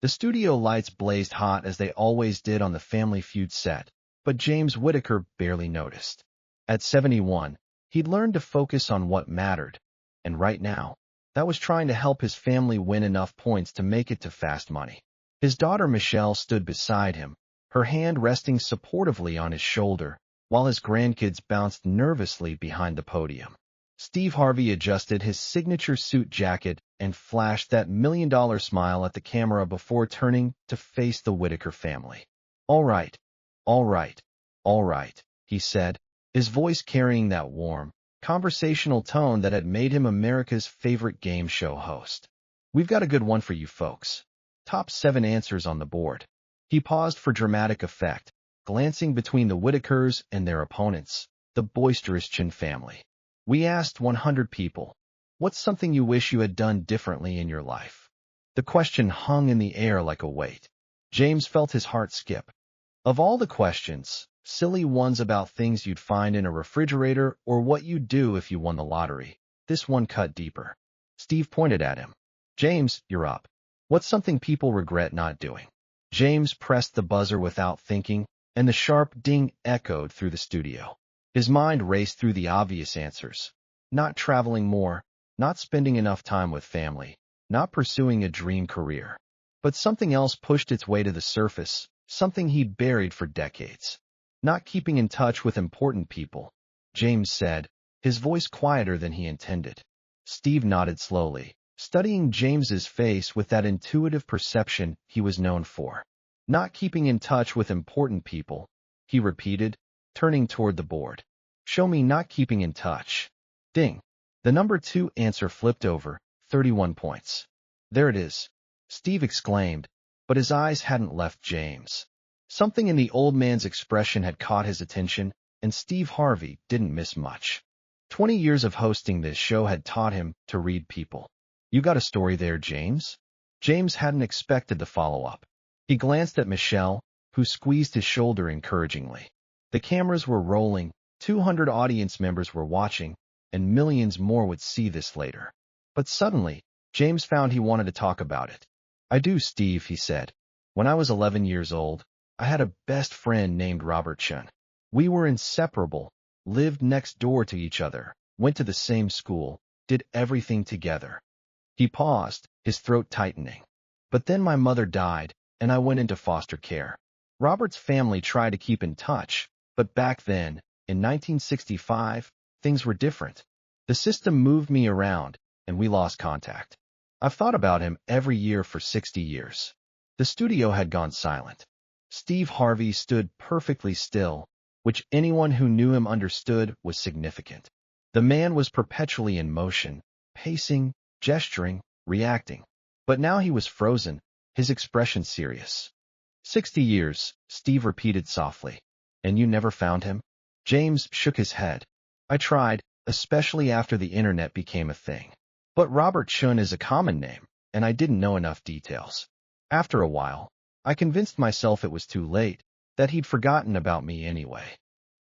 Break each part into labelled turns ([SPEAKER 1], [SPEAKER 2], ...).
[SPEAKER 1] The studio lights blazed hot as they always did on the Family Feud set, but James Whittaker barely noticed. At 71, he'd learned to focus on what mattered, and right now, that was trying to help his family win enough points to make it to fast money. His daughter Michelle stood beside him, her hand resting supportively on his shoulder, while his grandkids bounced nervously behind the podium. Steve Harvey adjusted his signature suit jacket and flashed that million-dollar smile at the camera before turning to face the Whittaker family. "All right, all right, all right," he said, his voice carrying that warm, conversational tone that had made him America's favorite game show host. "We've got a good one for you folks. Top 7 answers on the board." He paused for dramatic effect, glancing between the Whittakers and their opponents, the boisterous Chin family. "We asked 100 people, what's something you wish you had done differently in your life?" The question hung in the air like a weight. James felt his heart skip. Of all the questions, silly ones about things you'd find in a refrigerator or what you'd do if you won the lottery, this one cut deeper. Steve pointed at him. "James, you're up. What's something people regret not doing?" James pressed the buzzer without thinking, and the sharp ding echoed through the studio. His mind raced through the obvious answers. Not traveling more, not spending enough time with family, not pursuing a dream career. But something else pushed its way to the surface, something he'd buried for decades. "Not keeping in touch with important people," James said, his voice quieter than he intended. Steve nodded slowly, studying James's face with that intuitive perception he was known for. "Not keeping in touch with important people," he repeated, turning toward the board. "Show me not keeping in touch." Ding. The number 2 answer flipped over, 31 points. "There it is," Steve exclaimed, but his eyes hadn't left James. Something in the old man's expression had caught his attention, and Steve Harvey didn't miss much. 20 years of hosting this show had taught him to read people. "You got a story there, James?" James hadn't expected the follow-up. He glanced at Michelle, who squeezed his shoulder encouragingly. The cameras were rolling, 200 audience members were watching, and millions more would see this later. But suddenly, James found he wanted to talk about it. "I do, Steve," he said. "When I was 11 years old, I had a best friend named Robert Chun. We were inseparable, lived next door to each other, went to the same school, did everything together." He paused, his throat tightening. "But then my mother died, and I went into foster care. Robert's family tried to keep in touch, but back then, in 1965, things were different. The system moved me around, and we lost contact. I've thought about him every year for 60 years. The studio had gone silent. Steve Harvey stood perfectly still, which anyone who knew him understood was significant. The man was perpetually in motion, pacing, gesturing, reacting. But now he was frozen, his expression serious. 60 years, Steve repeated softly. "And you never found him?" James shook his head. "I tried, especially after the internet became a thing. But Robert Chun is a common name, and I didn't know enough details. After a while, I convinced myself it was too late, that he'd forgotten about me anyway."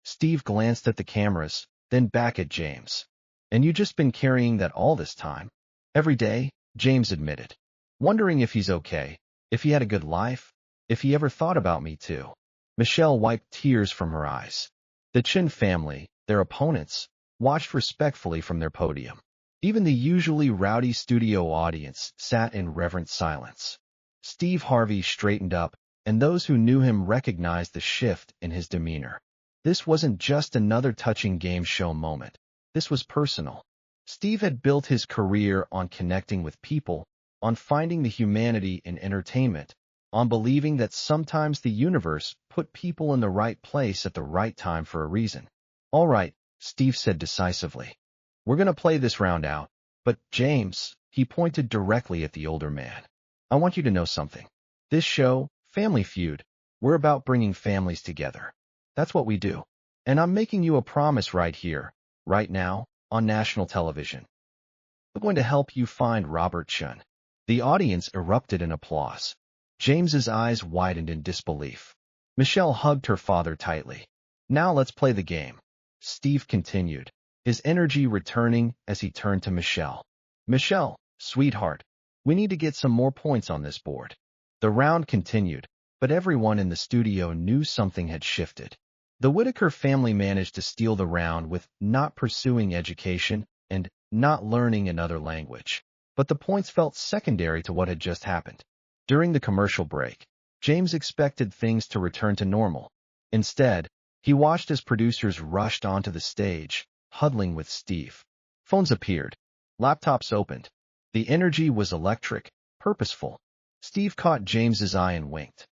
[SPEAKER 1] Steve glanced at the cameras, then back at James. "And you just been carrying that all this time?" "Every day," James admitted. "Wondering if he's okay, if he had a good life, if he ever thought about me too." Michelle wiped tears from her eyes. The Chin family, their opponents, watched respectfully from their podium. Even the usually rowdy studio audience sat in reverent silence. Steve Harvey straightened up, and those who knew him recognized the shift in his demeanor. This wasn't just another touching game show moment. This was personal. Steve had built his career on connecting with people, on finding the humanity in entertainment, on believing that sometimes the universe put people in the right place at the right time for a reason. "All right," Steve said decisively. "We're going to play this round out. But, James," he pointed directly at the older man, "I want you to know something. This show, Family Feud, we're about bringing families together. That's what we do. And I'm making you a promise right here, right now, on national television. We're going to help you find Robert Chun." The audience erupted in applause. James's eyes widened in disbelief. Michelle hugged her father tightly. "Now let's play the game," Steve continued, his energy returning as he turned to Michelle. "Michelle, sweetheart, we need to get some more points on this board. The round continued, but everyone in the studio knew something had shifted. The Whitaker family managed to steal the round with not pursuing education and not learning another language. But the points felt secondary to what had just happened. During the commercial break, James expected things to return to normal. Instead, he watched as producers rushed onto the stage, huddling with Steve. Phones appeared. Laptops opened. The energy was electric, purposeful. Steve caught James's eye and winked.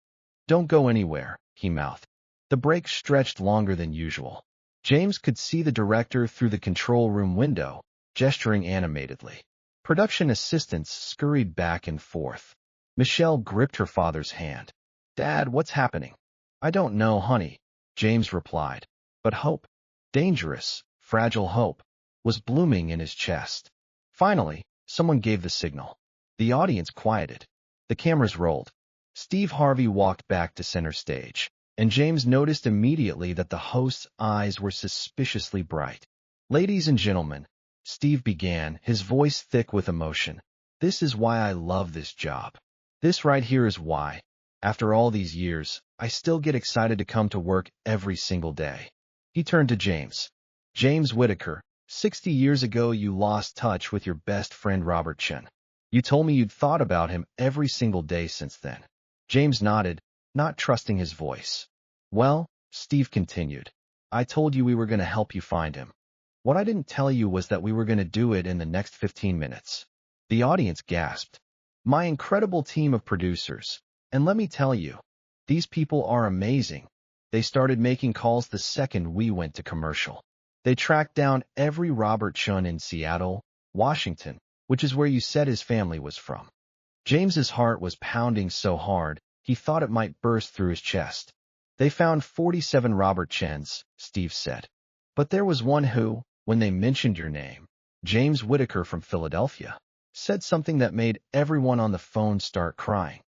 [SPEAKER 1] "Don't go anywhere," he mouthed. The break stretched longer than usual. James could see the director through the control room window, gesturing animatedly. Production assistants scurried back and forth. Michelle gripped her father's hand. "Dad, what's happening?" "I don't know, honey," James replied. But hope, dangerous, fragile hope, was blooming in his chest. Finally, someone gave the signal. The audience quieted. The cameras rolled. Steve Harvey walked back to center stage, and James noticed immediately that the host's eyes were suspiciously bright. "Ladies and gentlemen," Steve began, his voice thick with emotion, "this is why I love this job. This right here is why, after all these years, I still get excited to come to work every single day." He turned to James. "James Whitaker, 60 years ago you lost touch with your best friend Robert Chen. You told me you'd thought about him every single day since then." James nodded, not trusting his voice. "Well," Steve continued, "I told you we were going to help you find him. What I didn't tell you was that we were going to do it in the next 15 minutes. The audience gasped. My incredible team of producers. And let me tell you, these people are amazing. They started making calls the second we went to commercial. They tracked down every Robert Chun in Seattle, Washington, which is where you said his family was from." James's heart was pounding so hard, he thought it might burst through his chest. "They found 47 Robert Chens," Steve said. "But there was one who, when they mentioned your name, James Whitaker from Philadelphia, said something that made everyone on the phone start crying."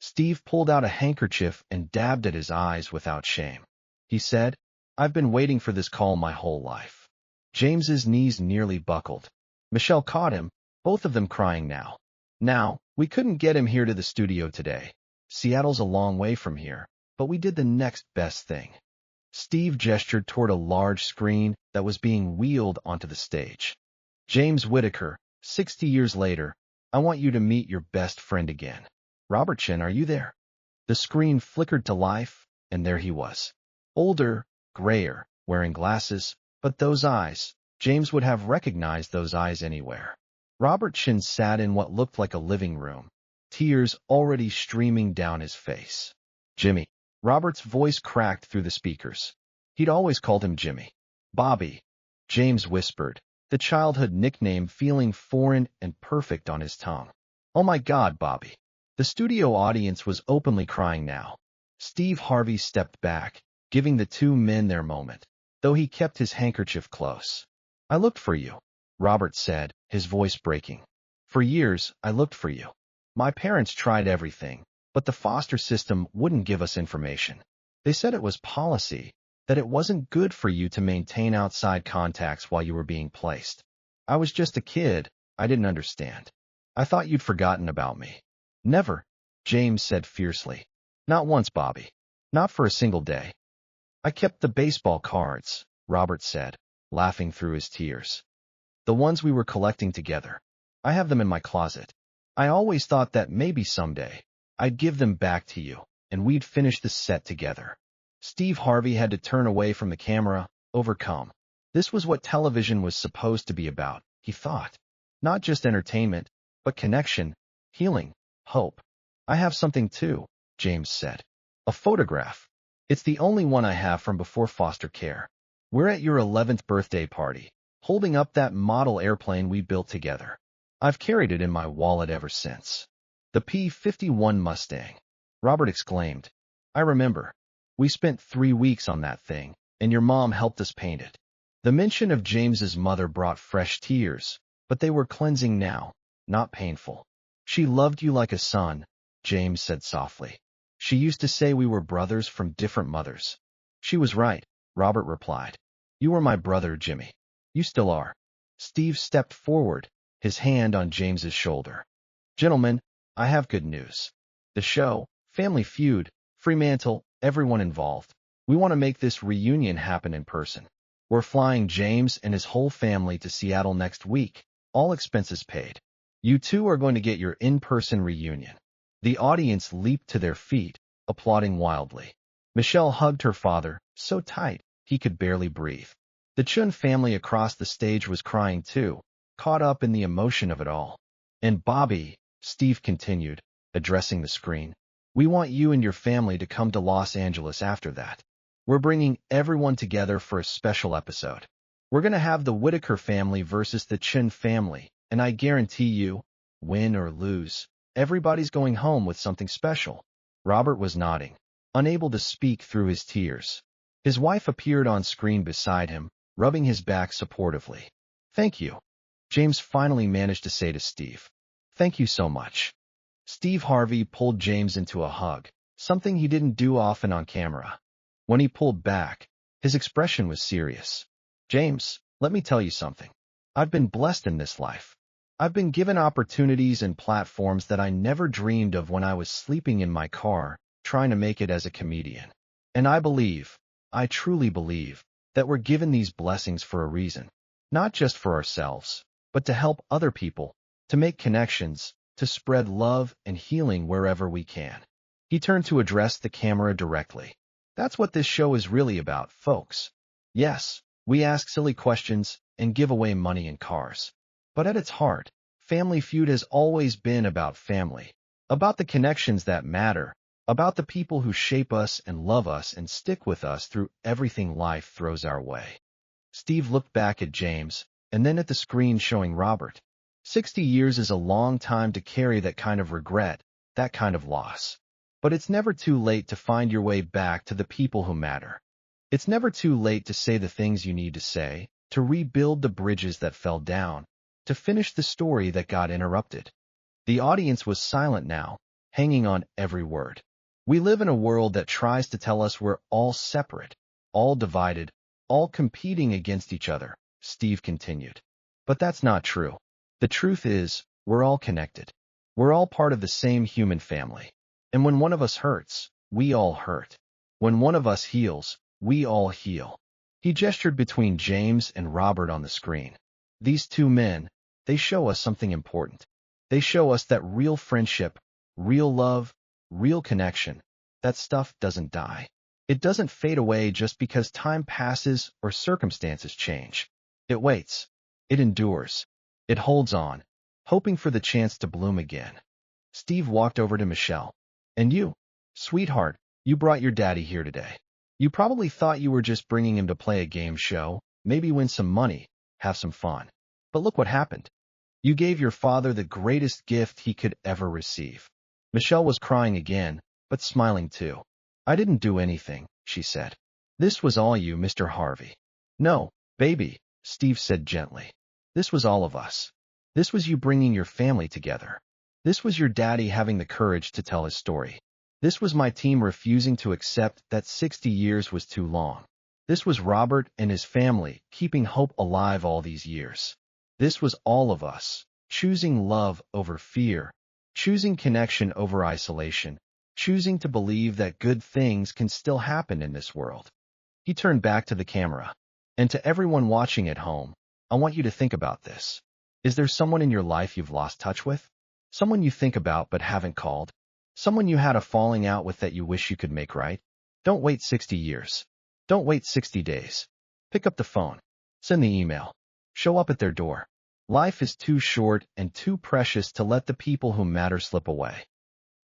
[SPEAKER 1] Steve pulled out a handkerchief and dabbed at his eyes without shame. He said, "I've been waiting for this call my whole life." James's knees nearly buckled. Michelle caught him, both of them crying now. "Now, we couldn't get him here to the studio today. Seattle's a long way from here, but we did the next best thing." Steve gestured toward a large screen that was being wheeled onto the stage. "James Whitaker, 60 years later, I want you to meet your best friend again. Robert Chen, are you there?" The screen flickered to life, and there he was. Older, grayer, wearing glasses, but those eyes, James would have recognized those eyes anywhere. Robert Chen sat in what looked like a living room, tears already streaming down his face. "Jimmy." Robert's voice cracked through the speakers. He'd always called him Jimmy. "Bobby," James whispered, the childhood nickname feeling foreign and perfect on his tongue. "Oh my God, Bobby." The studio audience was openly crying now. Steve Harvey stepped back, giving the two men their moment, though he kept his handkerchief close. "I looked for you," Robert said, his voice breaking. "For years, I looked for you. My parents tried everything, but the foster system wouldn't give us information. They said it was policy, that it wasn't good for you to maintain outside contacts while you were being placed. I was just a kid, I didn't understand. I thought you'd forgotten about me." "Never," James said fiercely. "Not once, Bobby. Not for a single day." "I kept the baseball cards," Robert said, laughing through his tears. "The ones we were collecting together. I have them in my closet. I always thought that maybe someday I'd give them back to you, and we'd finish the set together." Steve Harvey had to turn away from the camera, overcome. This was what television was supposed to be about, he thought. Not just entertainment, but connection, healing, hope. "I have something too," James said. "A photograph. It's the only one I have from before foster care. We're at your 11th birthday party, holding up that model airplane we built together. I've carried it in my wallet ever since." "The P-51 Mustang," Robert exclaimed. "I remember. We spent 3 weeks on that thing, and your mom helped us paint it." The mention of James's mother brought fresh tears, but they were cleansing now, not painful. "She loved you like a son," James said softly. "She used to say we were brothers from different mothers." "She was right," Robert replied. "You were my brother, Jimmy. You still are." Steve stepped forward, his hand on James's shoulder. "Gentlemen, I have good news. The show, Family Feud, Fremantle, everyone involved. We want to make this reunion happen in person. We're flying James and his whole family to Seattle next week, all expenses paid. You two are going to get your in-person reunion. The audience leaped to their feet, applauding wildly. Michelle hugged her father, so tight, he could barely breathe. The Chun family across the stage was crying too, caught up in the emotion of it all. And Bobby, Steve continued, addressing the screen, we want you and your family to come to Los Angeles after that. We're bringing everyone together for a special episode. We're going to have the Whitaker family versus the Chun family, and I guarantee you, win or lose, everybody's going home with something special. Robert was nodding, unable to speak through his tears. His wife appeared on screen beside him, rubbing his back supportively. Thank you. James finally managed to say to Steve. Thank you so much. Steve Harvey pulled James into a hug, something he didn't do often on camera. When he pulled back, his expression was serious. James, let me tell you something. I've been blessed in this life. I've been given opportunities and platforms that I never dreamed of when I was sleeping in my car, trying to make it as a comedian. And I truly believe, that we're given these blessings for a reason. Not just for ourselves, but to help other people, to make connections, to spread love and healing wherever we can. He turned to address the camera directly. That's what this show is really about, folks. Yes, we ask silly questions and give away money and cars. But at its heart, Family Feud has always been about family, about the connections that matter, about the people who shape us and love us and stick with us through everything life throws our way. Steve looked back at James, and then at the screen showing Robert. 60 years is a long time to carry that kind of regret, that kind of loss. But it's never too late to find your way back to the people who matter. It's never too late to say the things you need to say, to rebuild the bridges that fell down, to finish the story that got interrupted. The audience was silent now, hanging on every word. We live in a world that tries to tell us we're all separate, all divided, all competing against each other, Steve continued. But that's not true. The truth is, we're all connected. We're all part of the same human family. And when one of us hurts, we all hurt. When one of us heals, we all heal. He gestured between James and Robert on the screen. These two men, they show us something important. They show us that real friendship, real love, real connection, that stuff doesn't die. It doesn't fade away just because time passes or circumstances change. It waits. It endures. It holds on, hoping for the chance to bloom again. Steve walked over to Michelle. And you, sweetheart, you brought your daddy here today. You probably thought you were just bringing him to play a game show, maybe win some money, have some fun. But look what happened. You gave your father the greatest gift he could ever receive. Michelle was crying again, but smiling too. I didn't do anything, she said. This was all you, Mr. Harvey. No, baby, Steve said gently. This was all of us. This was you bringing your family together. This was your daddy having the courage to tell his story. This was my team refusing to accept that 60 years was too long. This was Robert and his family keeping hope alive all these years. This was all of us, choosing love over fear, choosing connection over isolation, choosing to believe that good things can still happen in this world. He turned back to the camera. And to everyone watching at home, I want you to think about this. Is there someone in your life you've lost touch with? Someone you think about but haven't called? Someone you had a falling out with that you wish you could make right? Don't wait 60 years. Don't wait 60 days. Pick up the phone. Send the email. Show up at their door. Life is too short and too precious to let the people who matter slip away.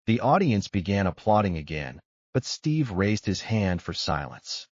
[SPEAKER 1] The audience began applauding again, but Steve raised his hand for silence.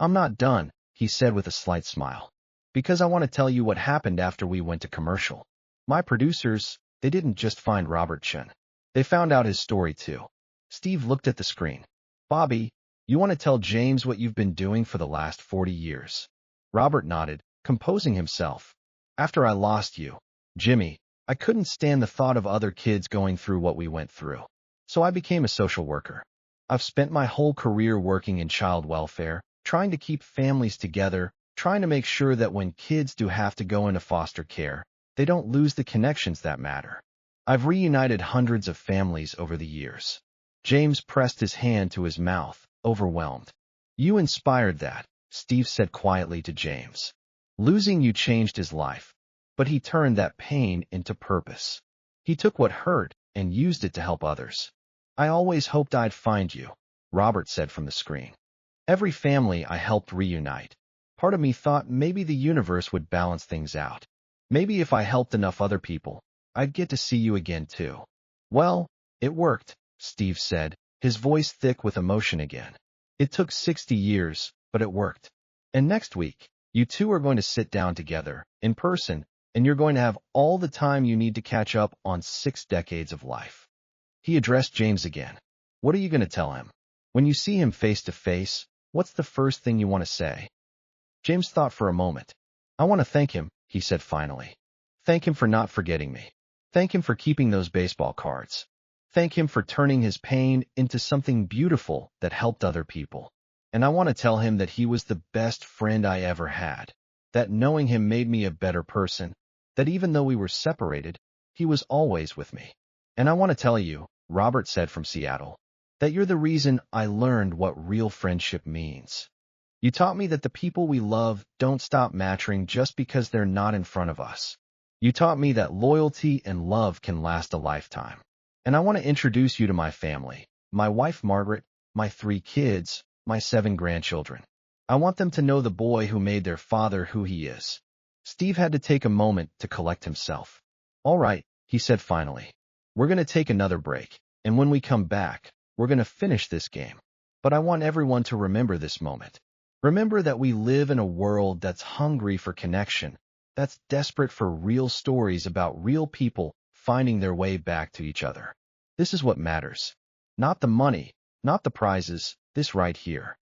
[SPEAKER 1] I'm not done, he said with a slight smile. Because I want to tell you what happened after we went to commercial. My producers, they didn't just find Robert Chun. They found out his story too. Steve looked at the screen. Bobby, you want to tell James what you've been doing for the last 40 years? Robert nodded, composing himself. After I lost you, Jimmy, I couldn't stand the thought of other kids going through what we went through. So I became a social worker. I've spent my whole career working in child welfare, trying to keep families together, trying to make sure that when kids do have to go into foster care, they don't lose the connections that matter. I've reunited hundreds of families over the years. James pressed his hand to his mouth, overwhelmed. You inspired that, Steve said quietly to James. Losing you changed his life, but he turned that pain into purpose. He took what hurt and used it to help others. I always hoped I'd find you, Robert said from the screen. Every family I helped reunite. Part of me thought maybe the universe would balance things out. Maybe if I helped enough other people, I'd get to see you again too. Well, it worked, Steve said, his voice thick with emotion again. It took 60 years, but it worked. And next week, you two are going to sit down together, in person, and you're going to have all the time you need to catch up on 6 decades of life. He addressed James again. What are you going to tell him? When you see him face to face, what's the first thing you want to say? James thought for a moment. I want to thank him, he said finally. Thank him for not forgetting me. Thank him for keeping those baseball cards. Thank him for turning his pain into something beautiful that helped other people. And I want to tell him that he was the best friend I ever had. That knowing him made me a better person. That even though we were separated, he was always with me. And I want to tell you, Robert said from Seattle, that you're the reason I learned what real friendship means. You taught me that the people we love don't stop mattering just because they're not in front of us. You taught me that loyalty and love can last a lifetime. And I want to introduce you to my family, my wife Margaret, my 3 kids, my 7 grandchildren. I want them to know the boy who made their father who he is. Steve had to take a moment to collect himself. All right, he said finally. We're going to take another break, and when we come back, we're going to finish this game. But I want everyone to remember this moment. Remember that we live in a world that's hungry for connection, that's desperate for real stories about real people finding their way back to each other. This is what matters. Not the money, not the prizes, this right here.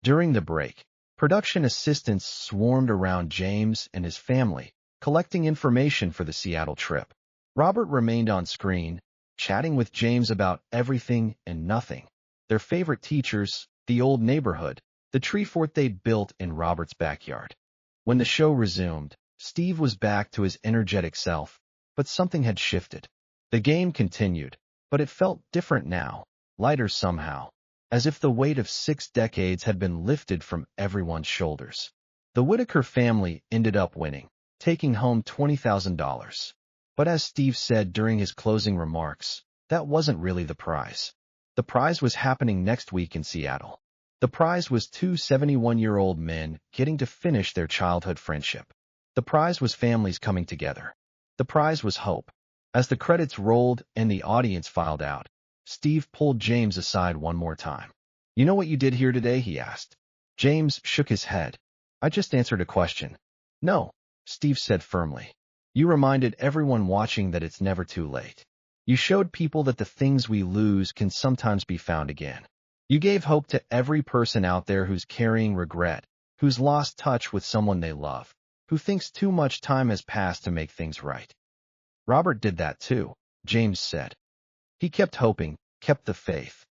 [SPEAKER 1] During the break, production assistants swarmed around James and his family, collecting information for the Seattle trip. Robert remained on screen, chatting with James about everything and nothing. Their favorite teachers, the old neighborhood, the tree fort they'd built in Robert's backyard. When the show resumed, Steve was back to his energetic self, but something had shifted. The game continued, but it felt different now, lighter somehow, as if the weight of 6 decades had been lifted from everyone's shoulders. The Whitaker family ended up winning, taking home $20,000. But as Steve said during his closing remarks, that wasn't really the prize. The prize was happening next week in Seattle. The prize was 2 71-year-old men getting to finish their childhood friendship. The prize was families coming together. The prize was hope. As the credits rolled and the audience filed out, Steve pulled James aside one more time. You know what you did here today? He asked. James shook his head. I just answered a question. No, Steve said firmly. You reminded everyone watching that it's never too late. You showed people that the things we lose can sometimes be found again. You gave hope to every person out there who's carrying regret, who's lost touch with someone they love, who thinks too much time has passed to make things right. Robert did that too, James said. He kept hoping, kept the faith.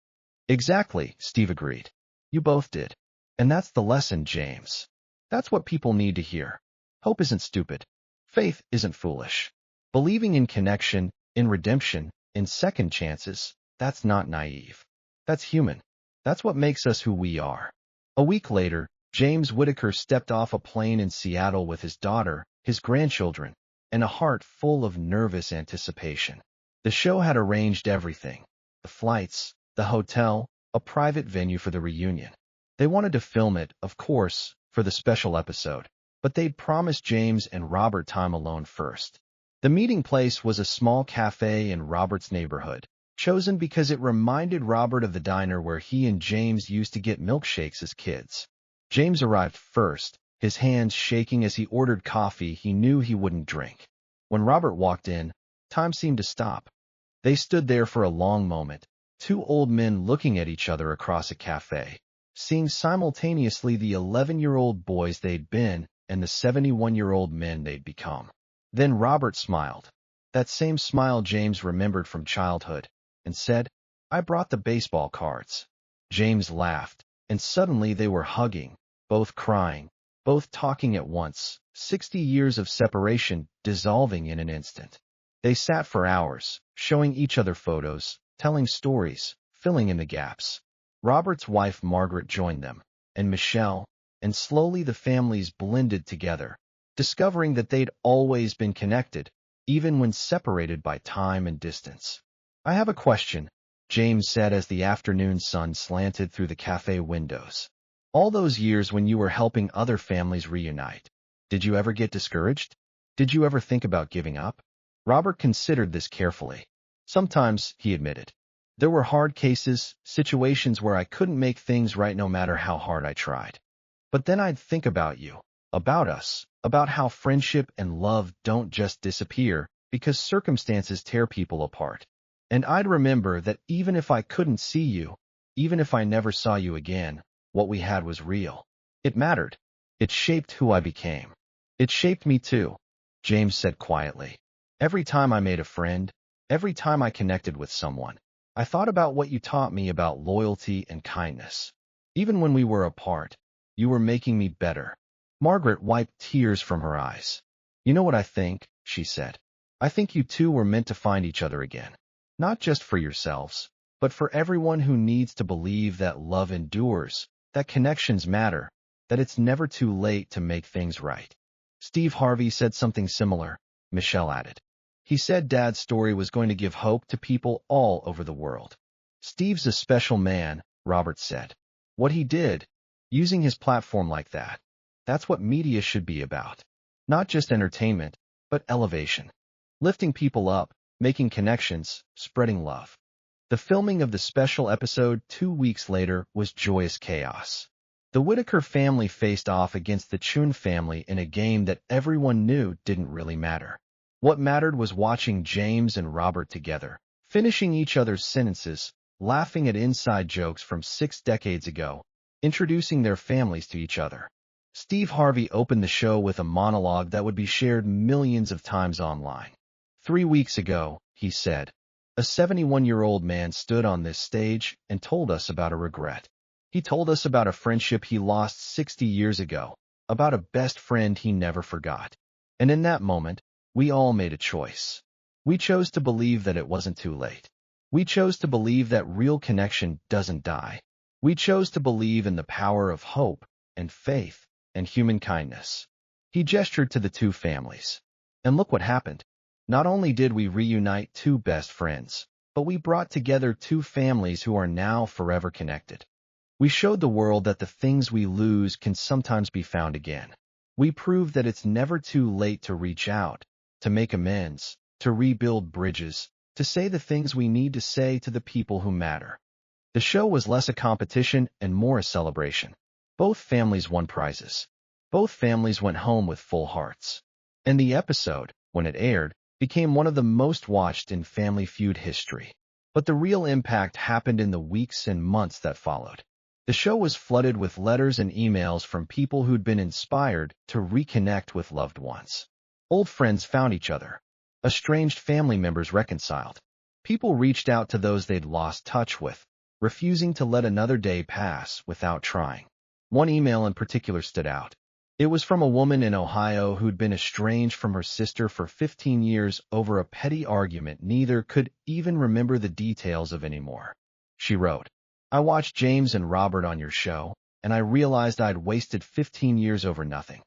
[SPEAKER 1] Exactly, Steve agreed. You both did. And that's the lesson, James. That's what people need to hear. Hope isn't stupid. Faith isn't foolish. Believing in connection, in redemption, in second chances, that's not naive. That's human. That's what makes us who we are. A week later, James Whitaker stepped off a plane in Seattle with his daughter, his grandchildren, and a heart full of nervous anticipation. The show had arranged everything. The flights, the hotel, a private venue for the reunion. They wanted to film it, of course, for the special episode, but they'd promised James and Robert time alone first. The meeting place was a small cafe in Robert's neighborhood, chosen because it reminded Robert of the diner where he and James used to get milkshakes as kids. James arrived first, his hands shaking as he ordered coffee he knew he wouldn't drink. When Robert walked in, time seemed to stop. They stood there for a long moment, 2 old men looking at each other across a cafe, seeing simultaneously the 11-year-old boys they'd been and the 71-year-old men they'd become. Then Robert smiled, that same smile James remembered from childhood, and said, I brought the baseball cards. James laughed, and suddenly they were hugging, both crying, both talking at once, 60 years of separation dissolving in an instant. They sat for hours, showing each other photos, telling stories, filling in the gaps. Robert's wife Margaret joined them, and Michelle, and slowly the families blended together, discovering that they'd always been connected, even when separated by time and distance. "I have a question," James said as the afternoon sun slanted through the cafe windows. "All those years when you were helping other families reunite, did you ever get discouraged? Did you ever think about giving up?" Robert considered this carefully. "Sometimes," he admitted. "There were hard cases, situations where I couldn't make things right no matter how hard I tried. But then I'd think about you, about us, about how friendship and love don't just disappear because circumstances tear people apart. And I'd remember that even if I couldn't see you, even if I never saw you again, what we had was real. It mattered. It shaped who I became." "It shaped me too," James said quietly. "Every time I made a friend, every time I connected with someone, I thought about what you taught me about loyalty and kindness. Even when we were apart, you were making me better." Margaret wiped tears from her eyes. "You know what I think?" she said. "I think you two were meant to find each other again. Not just for yourselves, but for everyone who needs to believe that love endures, that connections matter, that it's never too late to make things right." "Steve Harvey said something similar," Michelle added. "He said Dad's story was going to give hope to people all over the world." "Steve's a special man," Robert said. "What he did, using his platform like that, that's what media should be about. Not just entertainment, but elevation. Lifting people up, making connections, spreading love." The filming of the special episode 2 weeks later was joyous chaos. The Whitaker family faced off against the Chun family in a game that everyone knew didn't really matter. What mattered was watching James and Robert together, finishing each other's sentences, laughing at inside jokes from 6 decades ago, introducing their families to each other. Steve Harvey opened the show with a monologue that would be shared millions of times online. "3 weeks ago," he said, "a 71-year-old man stood on this stage and told us about a regret. He told us about a friendship he lost 60 years ago, about a best friend he never forgot. And in that moment, we all made a choice. We chose to believe that it wasn't too late. We chose to believe that real connection doesn't die. We chose to believe in the power of hope and faith and human kindness." He gestured to the two families. "And look what happened. Not only did we reunite two best friends, but we brought together two families who are now forever connected. We showed the world that the things we lose can sometimes be found again. We proved that it's never too late to reach out, to make amends, to rebuild bridges, to say the things we need to say to the people who matter." The show was less a competition and more a celebration. Both families won prizes. Both families went home with full hearts. And the episode, when it aired, became one of the most watched in Family Feud history. But the real impact happened in the weeks and months that followed. The show was flooded with letters and emails from people who'd been inspired to reconnect with loved ones. Old friends found each other. Estranged family members reconciled. People reached out to those they'd lost touch with, refusing to let another day pass without trying. One email in particular stood out. It was from a woman in Ohio who'd been estranged from her sister for 15 years over a petty argument neither could even remember the details of anymore. She wrote, "I watched James and Robert on your show, and I realized I'd wasted 15 years over nothing.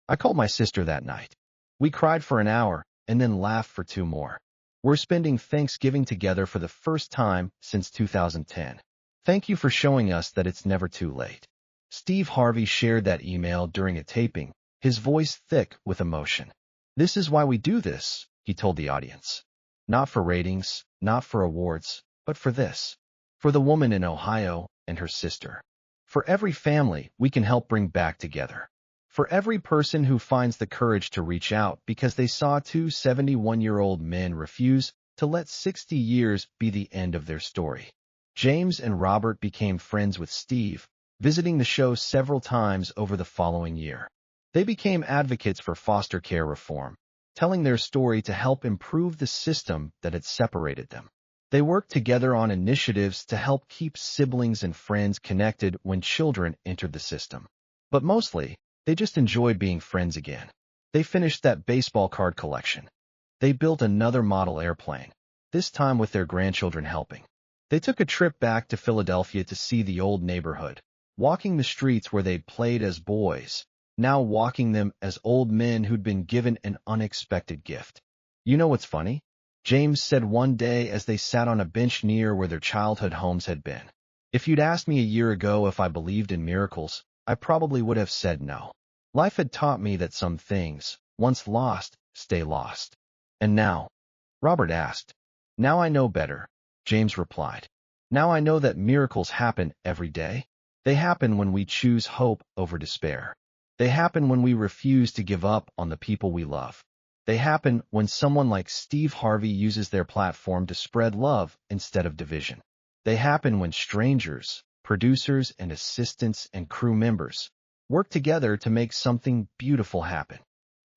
[SPEAKER 1] I called my sister that night. We cried for an hour and then laughed for 2 more. We're spending Thanksgiving together for the first time since 2010. Thank you for showing us that it's never too late." Steve Harvey shared that email during a taping, his voice thick with emotion. "This is why we do this," he told the audience. "Not for ratings, not for awards, but for this. For the woman in Ohio and her sister. For every family we can help bring back together. For every person who finds the courage to reach out because they saw 2 71-year-old men refuse to let 60 years be the end of their story." James and Robert became friends with Steve, visiting the show several times over the following year. They became advocates for foster care reform, telling their story to help improve the system that had separated them. They worked together on initiatives to help keep siblings and friends connected when children entered the system. But mostly, they just enjoyed being friends again. They finished that baseball card collection. They built another model airplane, this time with their grandchildren helping. They took a trip back to Philadelphia to see the old neighborhood, walking the streets where they'd played as boys, now walking them as old men who'd been given an unexpected gift. You know what's funny? James said one day as they sat on a bench near where their childhood homes had been. If you'd asked me a year ago if I believed in miracles, I probably would have said no. Life had taught me that some things, once lost, stay lost. And now? Robert asked. Now I know better, James replied. Now I know that miracles happen every day. They happen when we choose hope over despair. They happen when we refuse to give up on the people we love. They happen when someone like Steve Harvey uses their platform to spread love instead of division. They happen when strangers, producers and assistants and crew members work together to make something beautiful happen.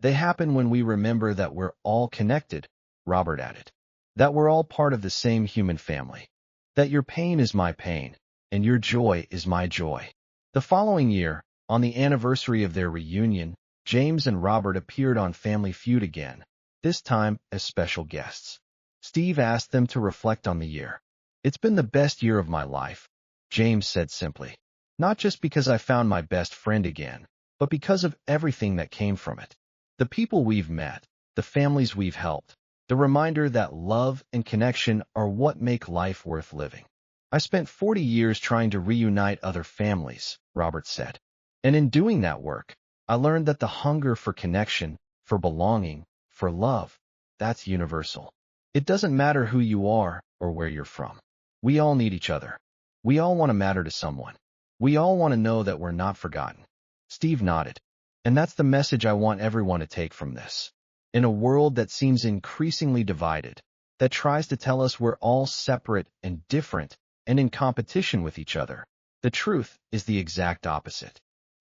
[SPEAKER 1] They happen when we remember that we're all connected, Robert added. That we're all part of the same human family. That your pain is my pain, and your joy is my joy. The following year, on the anniversary of their reunion, James and Robert appeared on Family Feud again, this time as special guests. Steve asked them to reflect on the year. It's been the best year of my life, James said simply. Not just because I found my best friend again, but because of everything that came from it. The people we've met, the families we've helped, the reminder that love and connection are what make life worth living. I spent 40 years trying to reunite other families, Robert said. And in doing that work, I learned that the hunger for connection, for belonging, for love, that's universal. It doesn't matter who you are or where you're from. We all need each other. We all want to matter to someone. We all want to know that we're not forgotten. Steve nodded. And that's the message I want everyone to take from this. In a world that seems increasingly divided, that tries to tell us we're all separate and different and in competition with each other, the truth is the exact opposite.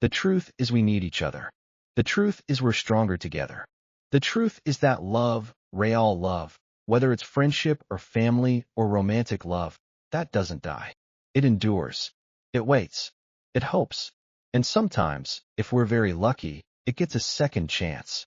[SPEAKER 1] The truth is we need each other. The truth is we're stronger together. The truth is that love, real love, whether it's friendship or family or romantic love, that doesn't die. It endures. It waits. It hopes. And sometimes, if we're very lucky, it gets a second chance.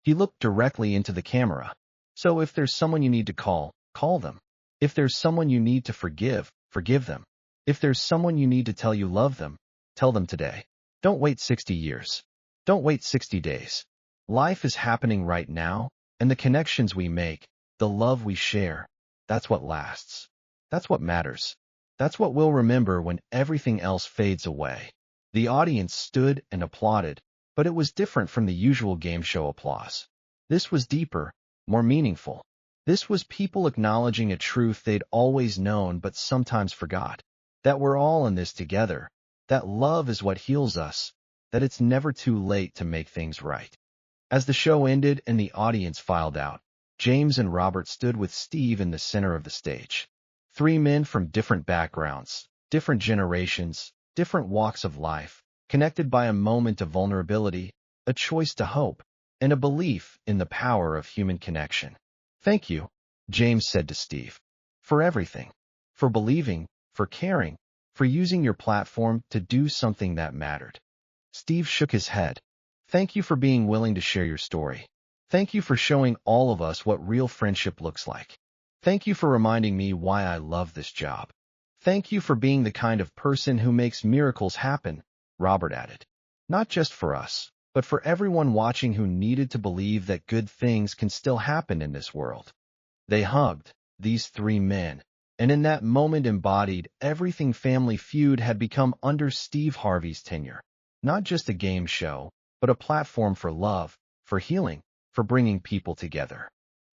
[SPEAKER 1] He looked directly into the camera. So if there's someone you need to call, call them. If there's someone you need to forgive, forgive them. If there's someone you need to tell you love them, tell them today. Don't wait 60 years. Don't wait 60 days. Life is happening right now, and the connections we make, the love we share, that's what lasts. That's what matters. That's what we'll remember when everything else fades away. The audience stood and applauded, but it was different from the usual game show applause. This was deeper, more meaningful. This was people acknowledging a truth they'd always known but sometimes forgot. That we're all in this together. That love is what heals us, that it's never too late to make things right. As the show ended and the audience filed out, James and Robert stood with Steve in the center of the stage. Three men from different backgrounds, different generations, different walks of life, connected by a moment of vulnerability, a choice to hope, and a belief in the power of human connection. Thank you, James said to Steve, for everything, for believing, for caring, for using your platform to do something that mattered. Steve shook his head. Thank you for being willing to share your story. Thank you for showing all of us what real friendship looks like. Thank you for reminding me why I love this job. Thank you for being the kind of person who makes miracles happen, Robert added. Not just for us, but for everyone watching who needed to believe that good things can still happen in this world. They hugged, these three men, and in that moment embodied everything Family Feud had become under Steve Harvey's tenure. Not just a game show, but a platform for love, for healing, for bringing people together.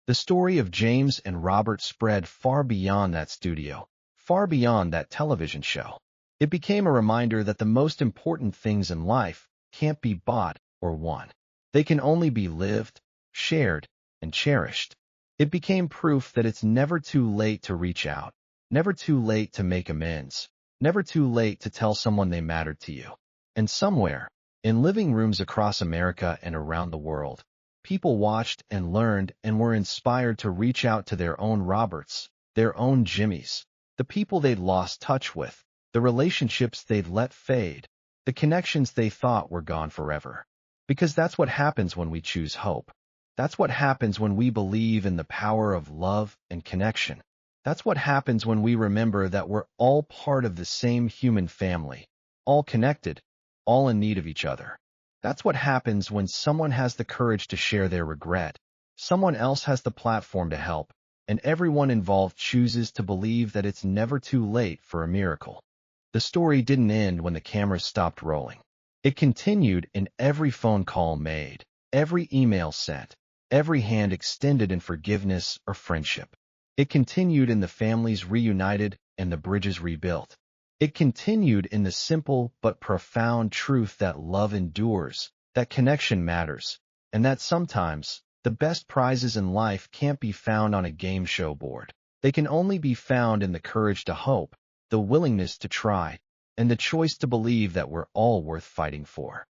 [SPEAKER 1] The story of James and Robert spread far beyond that studio, far beyond that television show. It became a reminder that the most important things in life can't be bought or won. They can only be lived, shared, and cherished. It became proof that it's never too late to reach out, never too late to make amends, never too late to tell someone they mattered to you. And somewhere, in living rooms across America and around the world, people watched and learned and were inspired to reach out to their own Roberts, their own Jimmys, the people they'd lost touch with, the relationships they'd let fade, the connections they thought were gone forever. Because that's what happens when we choose hope. That's what happens when we believe in the power of love and connection. That's what happens when we remember that we're all part of the same human family, all connected, all in need of each other. That's what happens when someone has the courage to share their regret, someone else has the platform to help, and everyone involved chooses to believe that it's never too late for a miracle. The story didn't end when the cameras stopped rolling. It continued in every phone call made, every email sent, every hand extended in forgiveness or friendship. It continued in the families reunited and the bridges rebuilt. It continued in the simple but profound truth that love endures, that connection matters, and that sometimes the best prizes in life can't be found on a game show board. They can only be found in the courage to hope, the willingness to try, and the choice to believe that we're all worth fighting for.